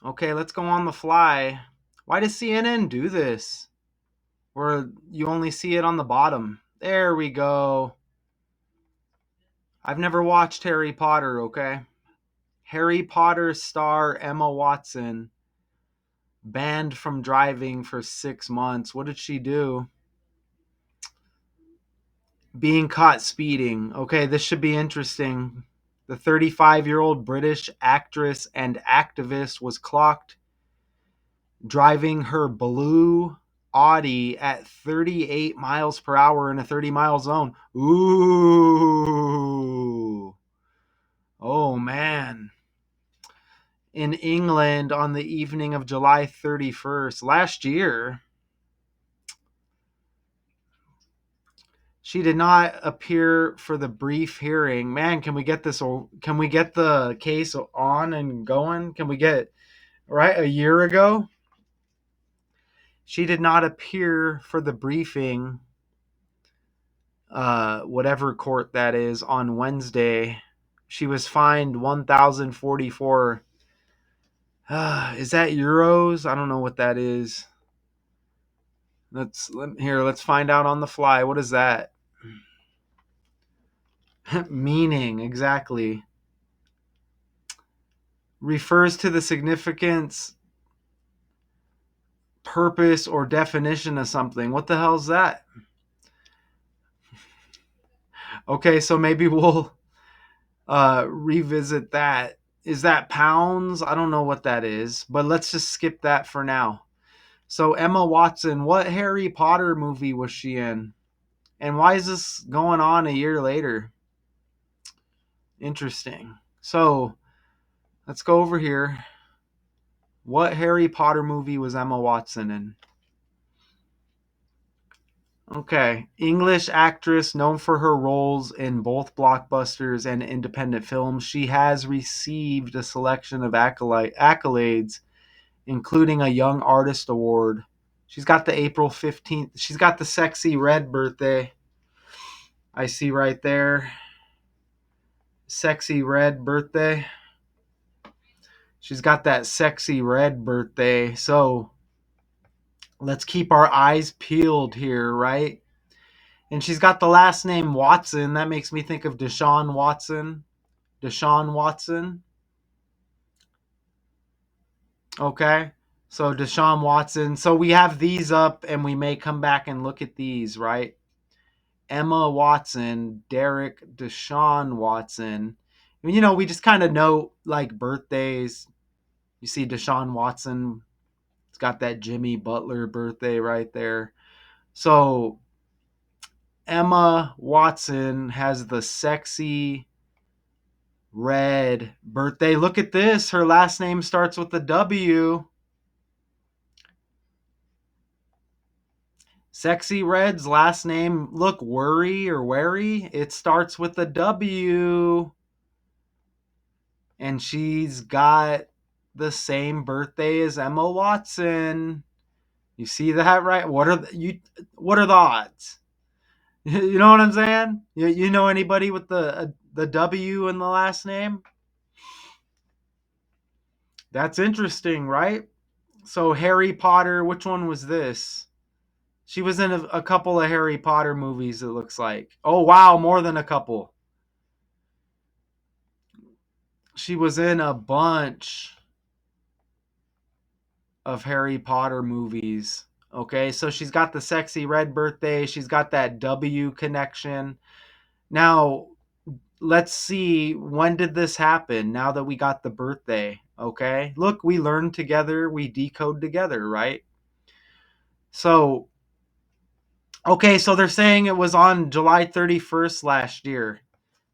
Okay, let's go on the fly. Why does CNN do this? Where you only see it on the bottom. There we go. I've never watched Harry Potter, okay? Harry Potter star Emma Watson banned from driving for 6 months. What did she do? Being caught speeding. Okay, this should be interesting. The 35-year-old British actress and activist was clocked driving her blue Audi at 38 miles per hour in a 30-mile zone. Ooh. Oh, man. In England on the evening of July 31st last year. She did not appear for the brief hearing. Man, can we get this? Can we get the case on and going? Can we get right a year ago? She did not appear for the briefing, whatever court that is, on Wednesday. She was fined 1,044. Is that euros? I don't know what that is. Let's find out on the fly. What is that? Meaning exactly refers to the significance, purpose, or definition of something. What the hell is that? Okay, so maybe we'll revisit that. Is that pounds? I don't know what that is, but let's just skip that for now. So Emma Watson, what Harry Potter movie was she in? And why is this going on a year later? Interesting. So let's go over here. What Harry Potter movie was Emma Watson in? Okay. English actress known for her roles in both blockbusters and independent films. She has received a selection of accolades, including a Young Artist Award. She's got the April 15th. She's got the sexy red birthday. I see right there. Sexy red birthday. She's got that sexy red birthday. So let's keep our eyes peeled here, right? And she's got the last name Watson. That makes me think of Deshaun Watson. Deshaun Watson. Okay. So Deshaun Watson. So we have these up and we may come back and look at these, right? Emma Watson, Derek Deshaun Watson. We just kind of know like birthdays. You see Deshaun Watson. It's got that Jimmy Butler birthday right there. So Emma Watson has the sexy red birthday. Look at this. Her last name starts with a W. Sexy Red's last name, look, Worry or Wary, it starts with a W. And she's got the same birthday as Emma Watson. You see that, right? What are the odds? You know what I'm saying? You know anybody with the W in the last name? That's interesting, right? So Harry Potter, which one was this? She was in a couple of Harry Potter movies, it looks like. Oh, wow, more than a couple. She was in a bunch of Harry Potter movies. Okay, so she's got the sexy red birthday. She's got that W connection. Now, let's see, when did this happen now that we got the birthday? Okay, look, we learned together, we decode together, right? So, okay, so they're saying it was on July 31st last year.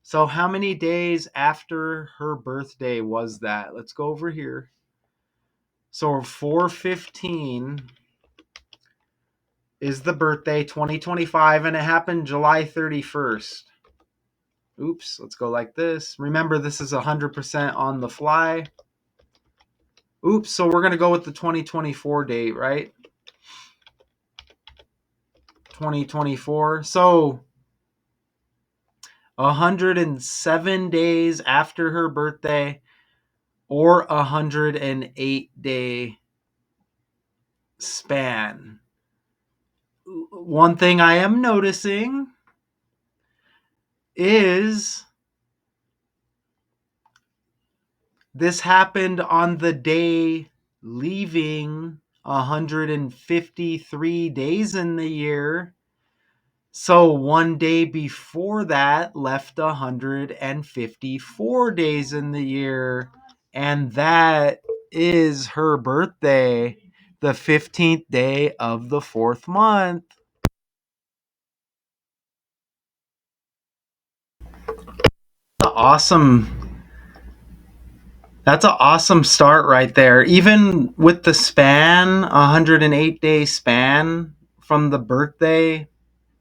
So how many days after her birthday was that? Let's go over here. So 415 is the birthday, 2025, and it happened July 31st. Oops, let's go like this. Remember, this is 100% on the fly. Oops, so we're going to go with the 2024 date, right? 2024. So 107 days after her birthday, or 108-day span. One thing I am noticing is this happened on the day leaving 153 days in the year. So one day before that left 154 days in the year. And that is her birthday, the 15th day of the 4th month. Awesome. That's an awesome start right there. Even with the span, 108-day span from the birthday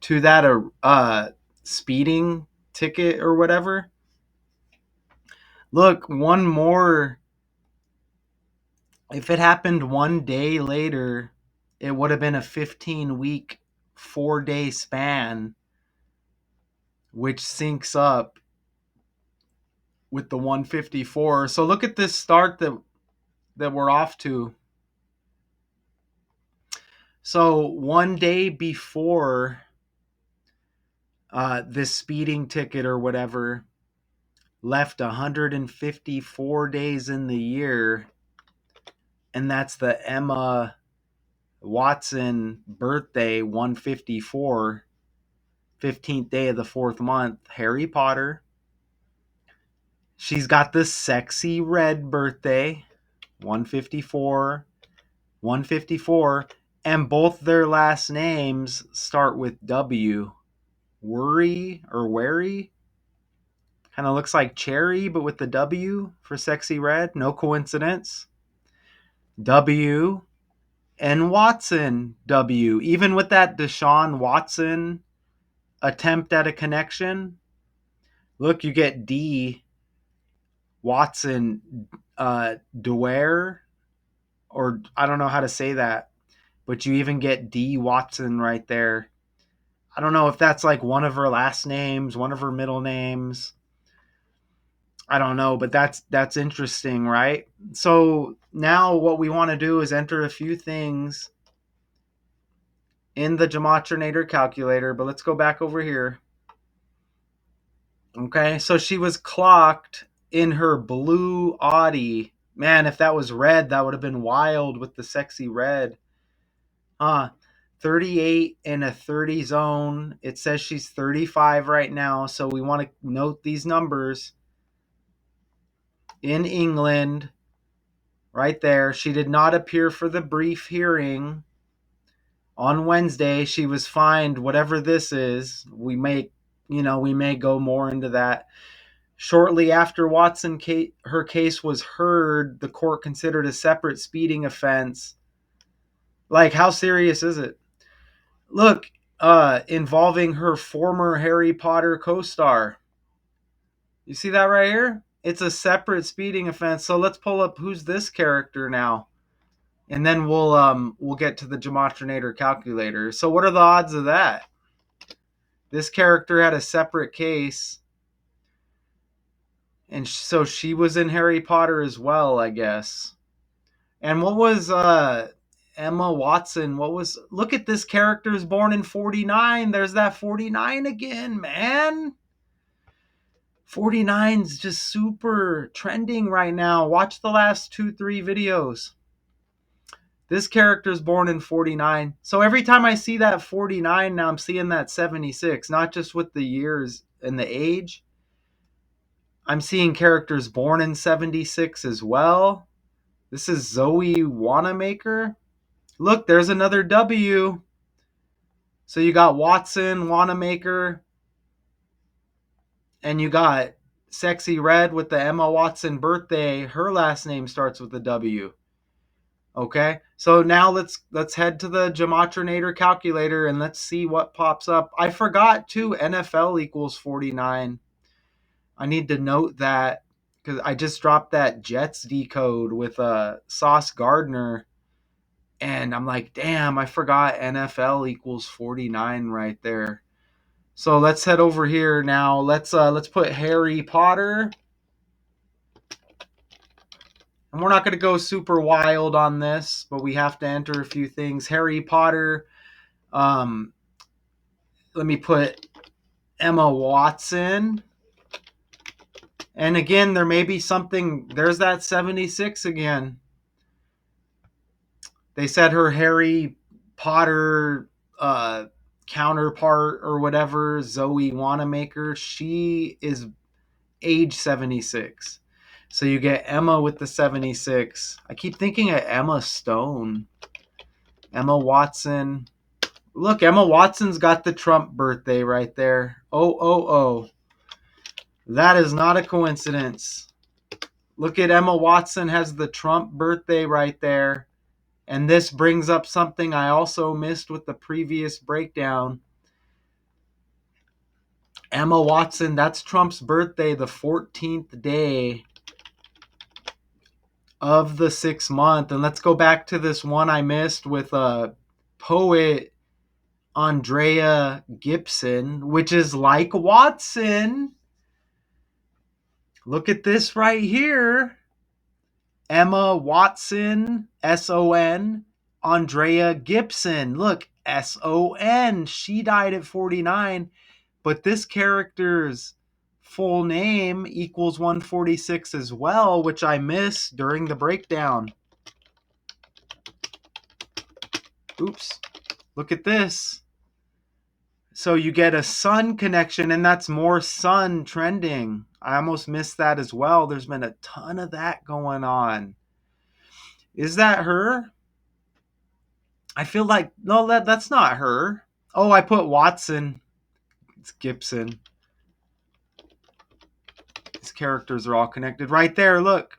to that speeding ticket or whatever. Look, one more. If it happened one day later, it would have been a 15-week, 4-day span, which syncs up with the 154. So look at this start that we're off to. So one day before this speeding ticket or whatever left 154 days in the year, and that's the Emma Watson birthday, 154, 15th day of the 4th month, Harry Potter. She's got the sexy red birthday, 154, 154, and both their last names start with W. Worry or Wary. Kind of looks like cherry, but with the W for sexy red. No coincidence. W and Watson, W. Even with that Deshaun Watson attempt at a connection, look, you get D Watson Dwyer, or I don't know how to say that, but you even get D Watson right there. I don't know if that's like one of her last names, one of her middle names. I don't know, but that's interesting, right? So now what we want to do is enter a few things in the Gematrinator calculator, but let's go back over here. Okay, so she was clocked in her blue Audi. Man, if that was red, that would have been wild with the sexy red. 38 in a 30 zone. It says she's 35 right now, so we want to note these numbers. In England, right there, she did not appear for the brief hearing on Wednesday. She was fined whatever this is. We may go more into that. Shortly after her case was heard, the court considered a separate speeding offense. Like, how serious is it? Look, involving her former Harry Potter co-star. You see that right here? It's a separate speeding offense. So let's pull up who's this character now, and then we'll get to the Gematrinator calculator. So what are the odds of that? This character had a separate case, and so she was in Harry Potter as well, I guess. And what was Emma Watson? Look at this character is born in 49. There's that 49 again, man. 49's just super trending right now. Watch the last 2-3 videos. This character is born in 49. So every time I see that 49 now, I'm seeing that 76, not just with the years and the age. I'm seeing characters born in 76 as well. This is Zoe Wanamaker. Look, there's another W. So you got Watson, Wanamaker, and you got Sexy Red with the Emma Watson birthday. Her last name starts with a W. Okay, so now let's head to the Gematrinator calculator and let's see what pops up. I forgot too, NFL equals 49. I need to note that because I just dropped that Jets decode with Sauce Gardner, and I'm like, damn, I forgot NFL equals 49 right there. So let's head over here now. Let's put Harry Potter. And we're not going to go super wild on this, but we have to enter a few things. Harry Potter. Um, let me put Emma Watson. And again, there may be something. There's that 76 again. They said her Harry Potter counterpart or whatever, Zoe Wanamaker, she is age 76. So you get Emma with the 76. I keep thinking of Emma Stone. Emma Watson. Look, Emma Watson's got the Trump birthday right there. Oh, oh, oh. That is not a coincidence. Look at Emma Watson has the Trump birthday right there. And this brings up something I also missed with the previous breakdown. Emma Watson, that's Trump's birthday, the 14th day of the 6th month. And let's go back to this one I missed with poet Andrea Gibson, which is like Watson. Look at this right here. Emma Watson, S-O-N, Andrea Gibson. Look, S-O-N. She died at 49, but this character's full name equals 146 as well, which I missed during the breakdown. Oops. Look at this. So you get a sun connection, and that's more sun trending. I almost missed that as well. There's been a ton of that going on. Is that her? I feel like, no, that's not her. Oh, I put Watson. It's Gibson. These characters are all connected. Right there, look.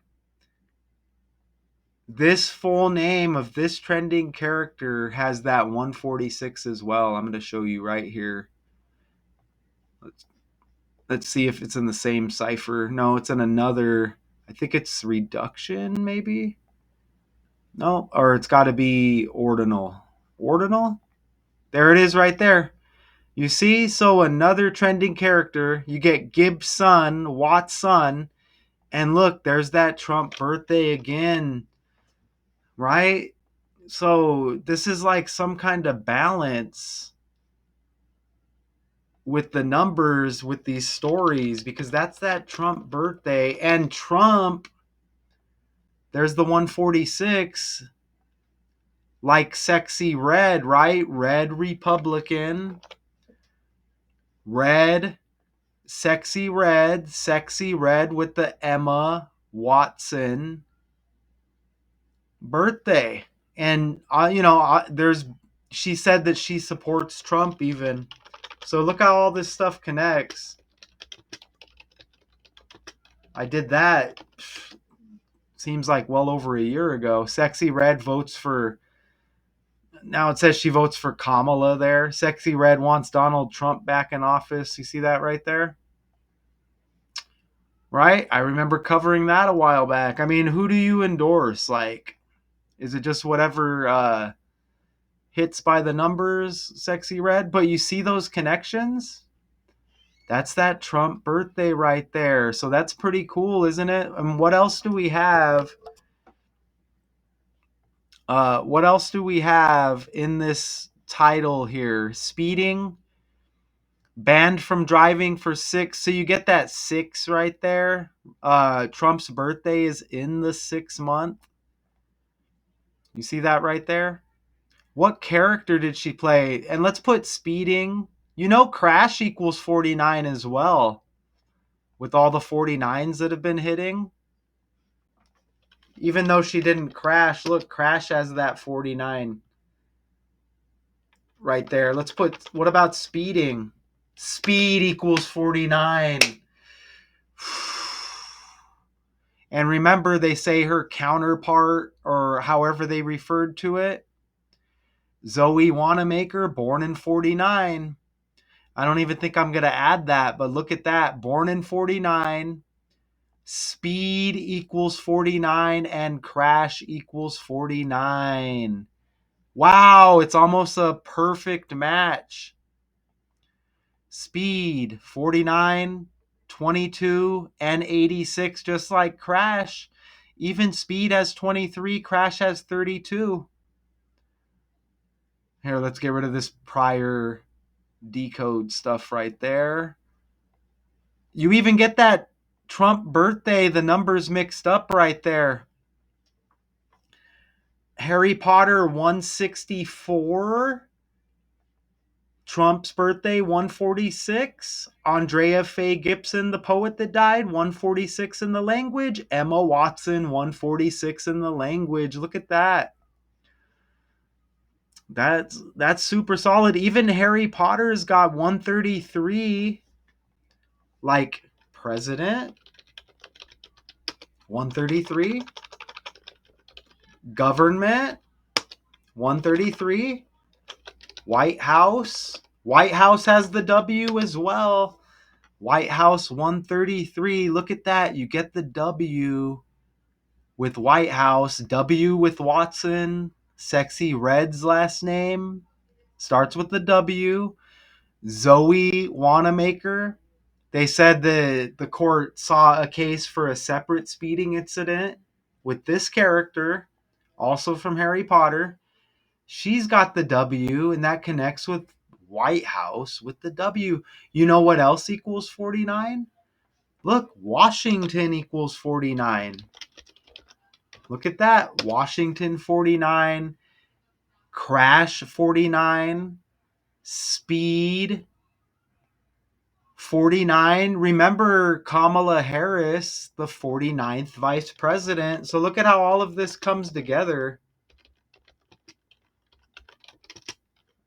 This full name of this trending character has that 146 as well. I'm going to show you right here. Let's see if it's in the same cipher. No, it's in another. I think it's reduction, maybe. No, or it's got to be ordinal. Ordinal? There it is right there. You see? So another trending character. You get Gibson, Watson, and look, there's that Trump birthday again. Right? So this is like some kind of balance with the numbers with these stories, because that's that Trump birthday. And Trump, there's the 146, like Sexy Red, right? Red Republican, red, Sexy Red with the Emma Watson birthday. And there's, she said that she supports Trump even. So look how all this stuff connects. I did that, seems like well over a year ago. Sexy Red votes for, now it says she votes for Kamala there. Sexy Red wants Donald Trump back in office. You see that right there? Right? I remember covering that a while back. I mean, who do you endorse? Like, is it just whatever hits by the numbers, Sexy Red? But you see those connections? That's that Trump birthday right there. So that's pretty cool, isn't it? And what else do we have? What else do we have in this title here? Speeding, banned from driving for 6. So you get that 6 right there. Trump's birthday is in the 6th month. You see that right there? What character did she play? And let's put speeding. You know, Crash equals 49 as well, with all the 49s that have been hitting. Even though she didn't crash, look, Crash has that 49 right there. Let's put, what about speeding? Speed equals 49. And remember, they say her counterpart, or however they referred to it, Zoe Wanamaker, born in 49. I don't even think I'm going to add that, but look at that. Born in 49, speed equals 49, and crash equals 49. Wow, it's almost a perfect match. Speed 49, 22, and 86, just like Crash. Even Speed has 23, Crash has 32. Here, let's get rid of this prior decode stuff right there. You even get that Trump birthday, the numbers mixed up right there. Harry Potter 164. Trump's birthday 146. Andrea Faye Gibson, the poet that died, 146 in the language. Emma Watson 146 in the language. Look at that. That's super solid. Even Harry Potter's got 133, like president 133, government 133, White House. White House has the W as well. White House 133. Look at that. You get the W with White House, W with Watson. Sexy Red's last name starts with the W. Zoe Wanamaker. They said the court saw a case for a separate speeding incident with this character, also from Harry Potter. She's got the W, and that connects with White House with the W. You know what else equals 49? Look, Washington equals 49. Look at that. Washington 49, Crash 49, Speed 49. Remember Kamala Harris, the 49th vice president. So look at how all of this comes together.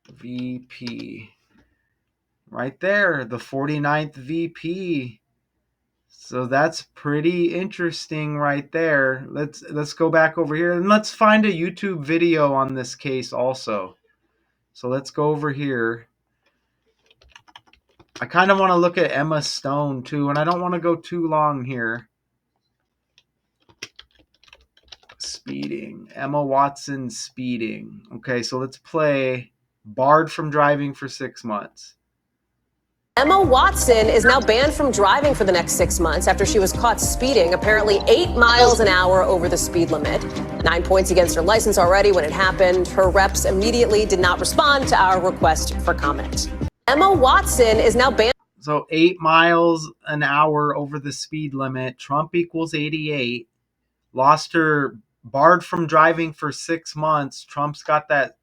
VP. Right there, the 49th VP. So that's pretty interesting right there. Let's go back over here and let's find a YouTube video on this case also. So let's go over here. I kind of want to look at Emma Stone too, and I don't want to go too long here. Speeding. Emma Watson speeding. Okay, so let's play barred from driving for 6 months. Emma Watson is now banned from driving for the next 6 months after she was caught speeding, apparently 8 miles an hour over the speed limit. 9 points against her license already when it happened. Her reps immediately did not respond to our request for comment. Emma Watson is now banned. So 8 miles an hour over the speed limit. Trump equals 88. Lost her, barred from driving for 6 months. Trump's got that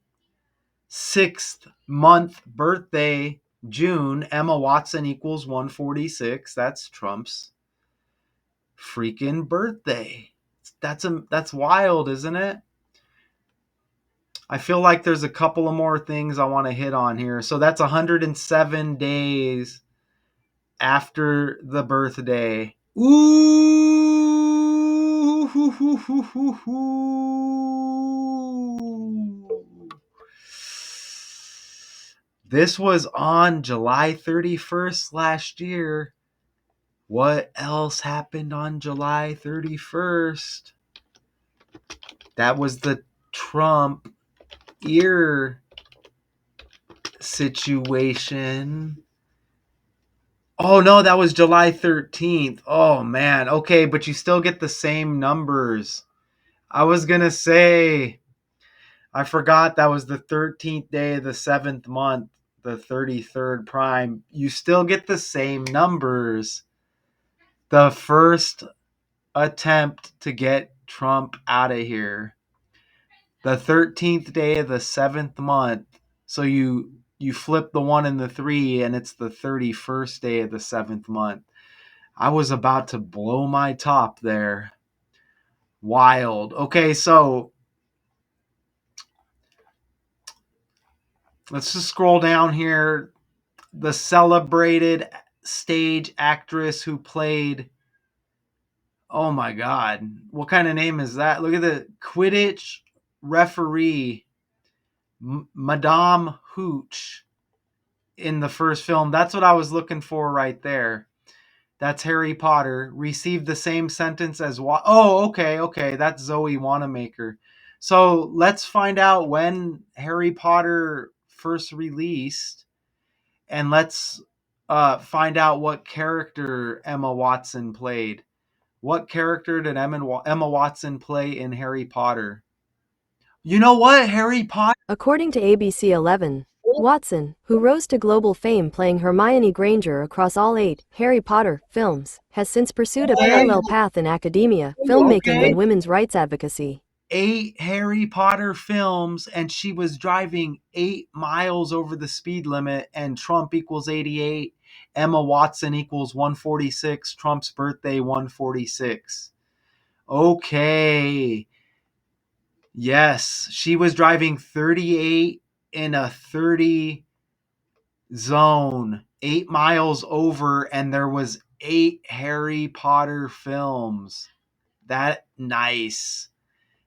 6th month birthday, June. Emma Watson equals 146. That's Trump's freaking birthday. That's wild, isn't it? I feel like there's a couple of more things I want to hit on here. So that's 107 days after the birthday. Ooh. This was on July 31st last year. What else happened on July 31st? That was the Trump ear situation. Oh, no, that was July 13th. Oh, man. Okay, but you still get the same numbers. I was going to say, I forgot that was the 13th day of the 7th month, the 33rd prime. You still get the same numbers. The first attempt to get Trump out of here. The 13th day of the 7th month. So you flip the 1 and the 3, and it's the 31st day of the 7th month. I was about to blow my top there. Wild. Okay, so let's just scroll down here. The celebrated stage actress who played, oh my God, what kind of name is that? Look at the Quidditch referee, Madame Hooch, in the first film. That's what I was looking for right there. That's Harry Potter. Received the same sentence as okay. That's Zoe Wanamaker. So let's find out when Harry Potter first released, and let's find out what character Emma Watson played. What character did Emma Watson play in Harry Potter? You know what? Harry Potter. According to ABC 11, Watson, who rose to global fame playing Hermione Granger across all 8 Harry Potter films, has since pursued a parallel path in academia, filmmaking, Okay. and women's rights advocacy. 8 Harry Potter films, and she was driving 8 miles over the speed limit, and Trump equals 88. Emma Watson equals 146. Trump's birthday 146. Okay. Yes, she was driving 38 in a 30 zone, 8 miles over, and there was 8 Harry Potter films. That nice.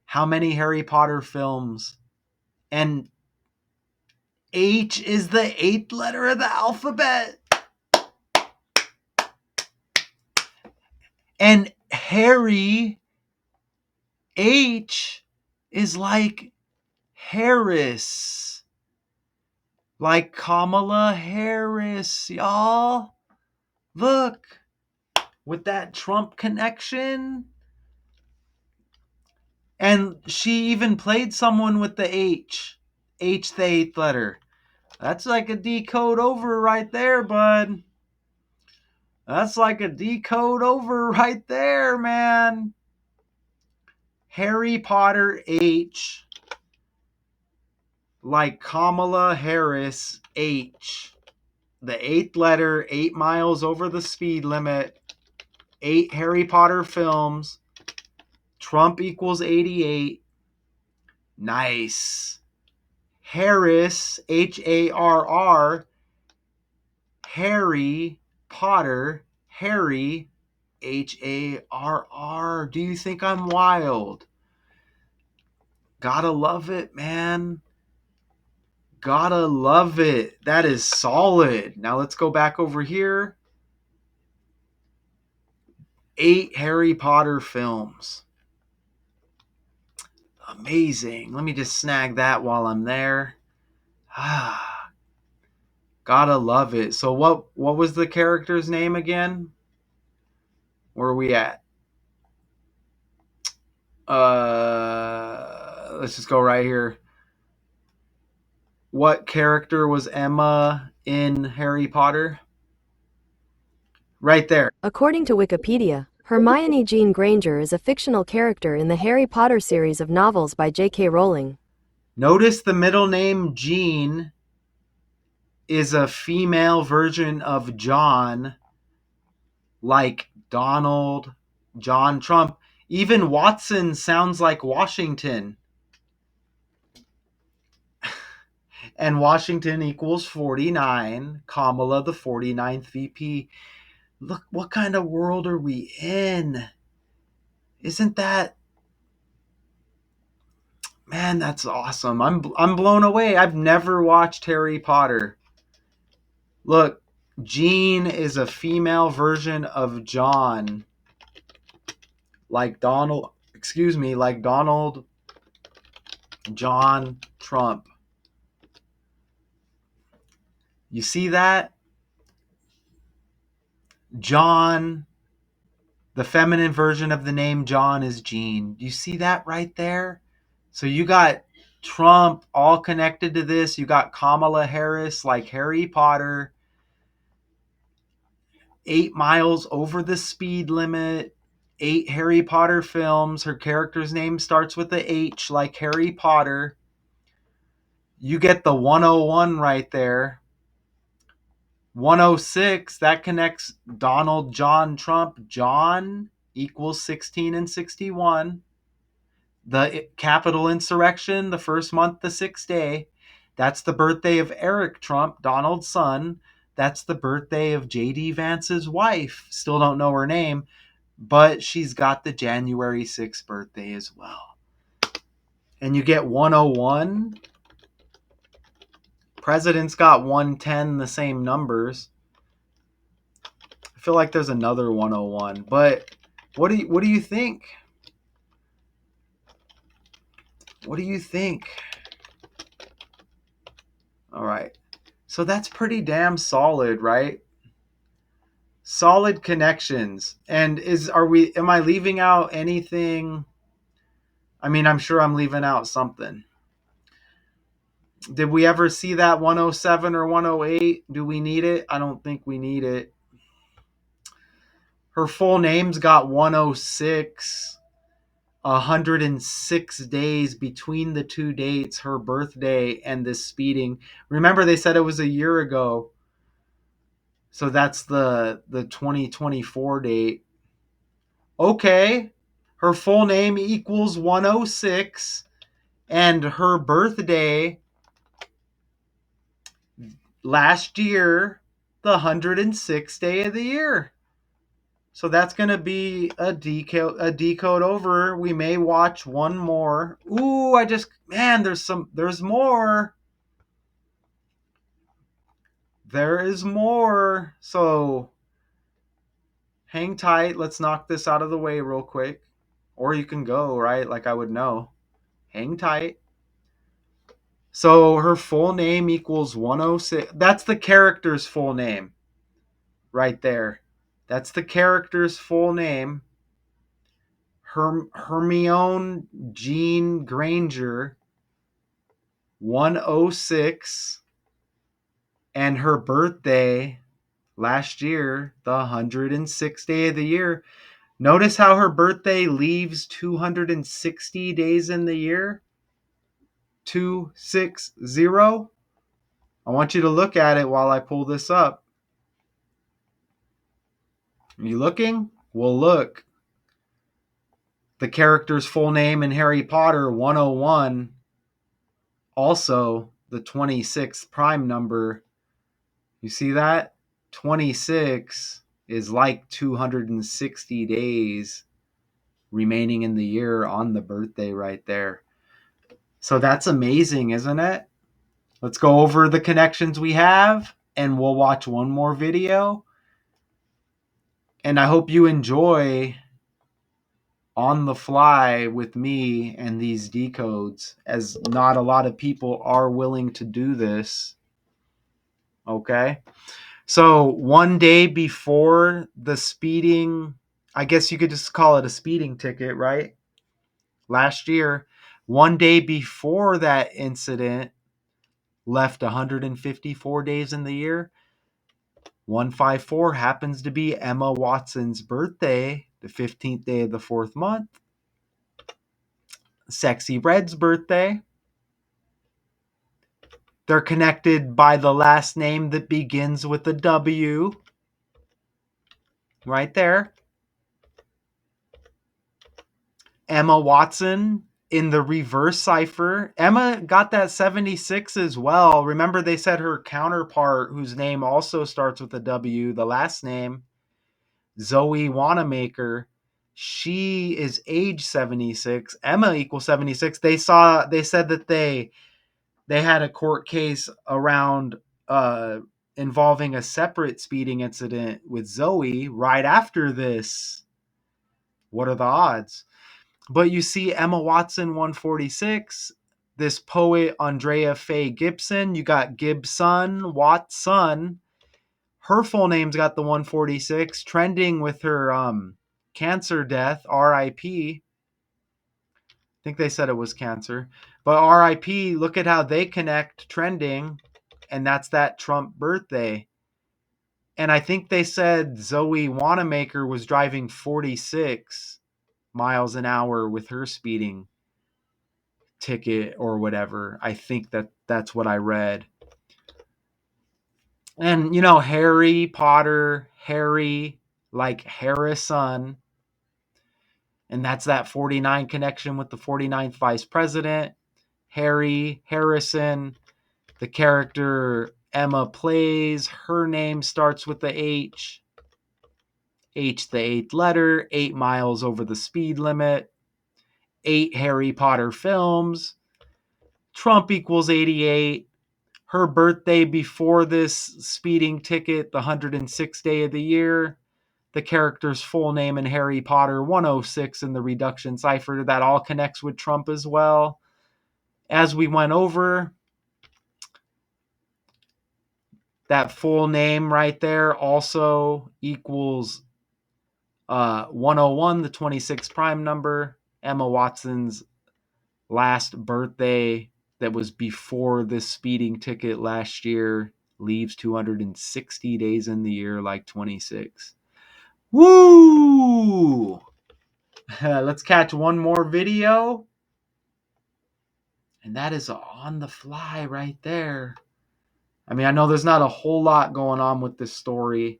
How many Harry Potter films? And H is the 8th letter of the alphabet. And Harry, H, is like Harris. Like Kamala Harris, y'all. Look, with that Trump connection. And she even played someone with the H. H, the 8th letter. That's like a decode over right there, bud. That's like a decode over right there, man. Harry Potter H, like Kamala Harris H. The 8th letter, 8 miles over the speed limit, 8 Harry Potter films. Trump equals 88. Nice. Harris, Harr, Harry Potter, Harry, Harr. Do you think I'm wild? Gotta love it, man. Gotta love it. That is solid. Now let's go back over here. 8 Harry Potter films. Amazing. Let me just snag that while I'm there. Ah, gotta love it. So what was the character's name again? Where are we at? Let's just go right here. What character was Emma in Harry Potter? Right there. According to Wikipedia, Hermione Jean Granger is a fictional character in the Harry Potter series of novels by J.K. Rowling. Notice the middle name Jean is a female version of John, like Donald, John Trump. Even Watson sounds like Washington. And Washington equals 49. Kamala, the 49th VP. Look, what kind of world are we in? Isn't that, man, that's awesome. I'm blown away. I've never watched Harry Potter. Look, Jean is a female version of John. Like Donald, like Donald John Trump. You see that? John, the feminine version of the name John is Jean. Do you see that right there? So you got Trump all connected to this. You got Kamala Harris like Harry Potter. 8 miles over the speed limit. 8 Harry Potter films. Her character's name starts with a H like Harry Potter. You get the 101 right there. 106, that connects Donald John Trump. John equals 16 and 61. The Capitol insurrection, the first month, the 6th day. That's the birthday of Eric Trump, Donald's son. That's the birthday of J.D. Vance's wife. Still don't know her name, but she's got the January 6th birthday as well. And you get 101. President's got 110, the same numbers. I feel like there's another 101, but what do you think? What do you think? All right. So that's pretty damn solid, right? Solid connections. And am I leaving out anything? I mean, I'm sure I'm leaving out something. Did we ever see that 107 or 108? Do we need it? I don't think we need it. Her full name's got 106. 106 days between the two dates, her birthday and this speeding. Remember, they said it was a year ago. So that's the 2024 date. Okay. Her full name equals 106. And her birthday last year, the 106th day of the year. So that's going to be a decode over. We may watch one more. Ooh, there's more. There is more. So hang tight. Let's knock this out of the way real quick. Or you can go, right? Like I would know. Hang tight. So her full name equals 106. That's the character's full name right there. That's the character's full name. Hermione Jean Granger, 106. And her birthday last year, the 106th day of the year. Notice how her birthday leaves 260 days in the year? 260. I want you to look at it while I pull this up. Are you looking? Well, look. The character's full name in Harry Potter, 101. Also, the 26th prime number. You see that? 26 is like 260 days remaining in the year on the birthday right there. So that's amazing, isn't it? Let's go over the connections we have and we'll watch one more video. And I hope you enjoy on the fly with me and these decodes, as not a lot of people are willing to do this. Okay. So one day before the speeding, I guess you could just call it a speeding ticket, right? Last year, one day before that incident, left 154 days in the year. 154 happens to be Emma Watson's birthday, the 15th day of the fourth month. Sexy Red's birthday. They're connected by the last name that begins with a W. Right there. Emma Watson in the reverse cipher. Emma got that 76 as well. Remember, they said her counterpart, whose name also starts with a W, the last name, Zoe Wanamaker, she is age 76. Emma equals 76. They said that they had a court case around involving a separate speeding incident with Zoe right after this. What are the odds? But you see Emma Watson 146, this poet Andrea Faye Gibson, you got Gibson, Watson. Her full name's got the 146, trending with her cancer death, RIP. I think they said it was cancer. But RIP, look at how they connect trending, and that's that Trump birthday. And I think they said Zoe Wanamaker was driving 46 miles an hour with her speeding ticket or whatever. I think that's what I read. And Harry Potter, Harry like Harrison, and that's that 49 connection with the 49th vice president. Harry Harrison, the character Emma plays, her name starts with the H. H, the eighth letter, 8 miles over the speed limit. 8 Harry Potter films. Trump equals 88. Her birthday before this speeding ticket, the 106th day of the year. The character's full name in Harry Potter, 106 in the reduction cipher. That all connects with Trump as well. As we went over, that full name right there also equals 101, the 26th prime number. Emma Watson's last birthday that was before this speeding ticket last year leaves 260 days in the year, like 26. Woo! Let's catch one more video. And that is on the fly right there. I mean, I know there's not a whole lot going on with this story,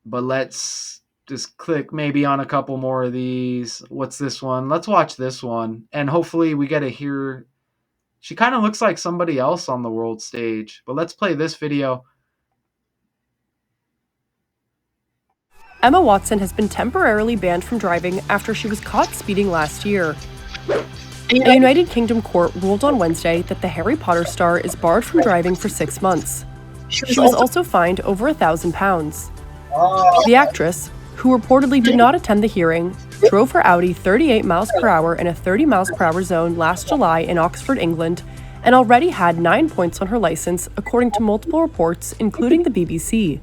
but let's just click maybe on a couple more of these. What's this one? Let's watch this one. And hopefully we get to hear. She kind of looks like somebody else on the world stage. But let's play this video. Emma Watson has been temporarily banned from driving after she was caught speeding last year. A United Kingdom court ruled on Wednesday that the Harry Potter star is barred from driving for 6 months. She was also fined over £1,000. The actress, who reportedly did not attend the hearing, drove her Audi 38 miles per hour in a 30 miles per hour zone last July in Oxford, England, and already had 9 points on her license, according to multiple reports, including the BBC.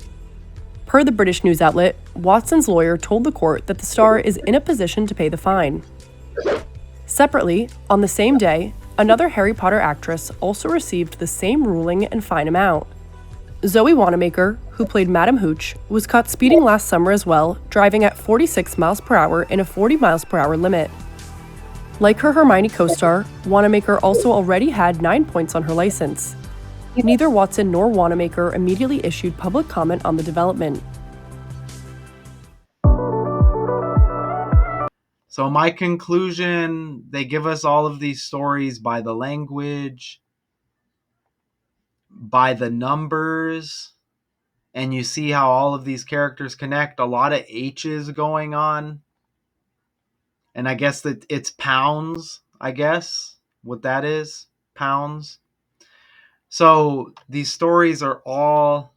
Per the British news outlet, Watson's lawyer told the court that the star is in a position to pay the fine. Separately, on the same day, another Harry Potter actress also received the same ruling and fine amount. Zoe Wanamaker, who played Madame Hooch, was caught speeding last summer as well, driving at 46 miles per hour in a 40 miles per hour limit. Like her Hermione co-star, Wanamaker also already had 9 points on her license. Neither Watson nor Wanamaker immediately issued public comment on the development. So my conclusion, they give us all of these stories by the language, by the numbers, and you see how all of these characters connect. A lot of H's going on. And I guess that it's pounds, I guess, what that is, pounds. So these stories are all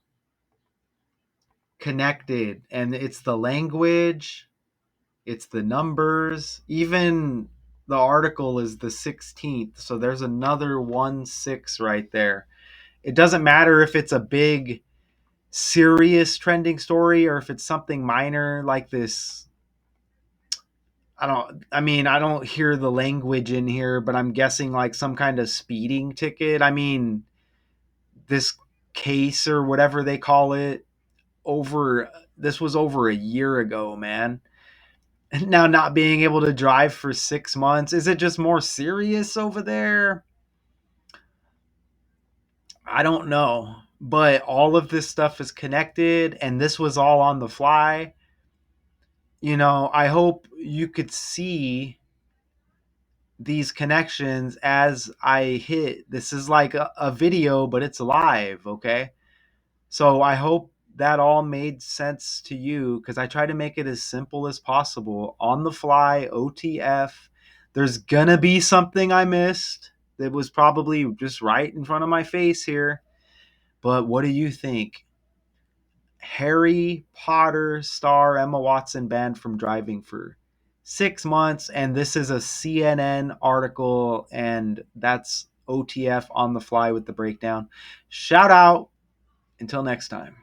connected, and it's the language, it's the numbers. Even the article is the 16th, so there's another 1-6 right there. It doesn't matter if it's a big serious trending story or if it's something minor like this. I don't hear the language in here, but I'm guessing like some kind of speeding ticket. I mean, this case or whatever they call it, this was over a year ago, man. Now not being able to drive for 6 months, is it just more serious over there? I don't know, but all of this stuff is connected, and this was all on the fly. I hope you could see these connections as I hit. This is like a video, but it's live, okay? So I hope that all made sense to you, because I try to make it as simple as possible. On the fly, OTF. There's gonna be something I missed that was probably just right in front of my face here. But what do you think? Harry Potter star Emma Watson banned from driving for 6 months, and this is a CNN article, and that's OTF on the fly with the breakdown. Shout out. Until next time.